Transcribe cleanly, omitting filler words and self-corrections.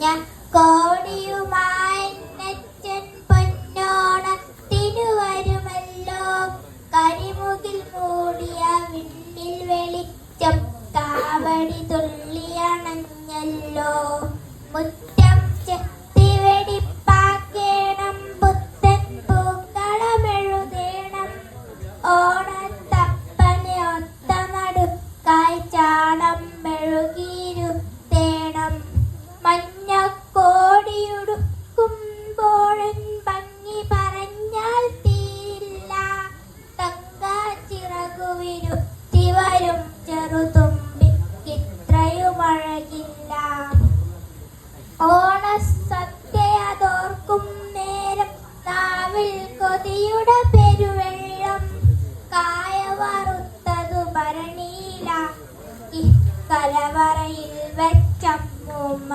മഞ്ഞ കോടിയുമായി നെച്ചൻ പൊന്നോണത്തിനു വരുമല്ലോ. കരിമുകിൽ മൂടിയ വിണ്ണിൽ വെളിച്ചം കാവടി തുള്ളിയണഞ്ഞല്ലോ. മുറ്റം ചെത്തി വെടിപ്പാക്കേണം, പുത്തൻ പൂക്കളമെഴുതേണം. ഓണത്തപ്പനെ ഒത്ത നടുക്കായി ചാണം മെഴുകിയിരുത്തേണം. മഞ്ഞക്കോടിയുടുക്കുമ്പോഴൻ ഭംഗി പറഞ്ഞാൽ തീരില്ല. തങ്കച്ചിറകുവിരുത്തി വരും ചെറുതുമ്പിക്കിത്രയുമഴകില്ല. ഓണസദ്യയതോർക്കും നേരം നാവിൽ കൊതിയുടെ പെരുവെള്ളം. കായ വറുത്തതു ഭരണിയില കലവറയിൽ വെച്ചമ്മൂമ്മ.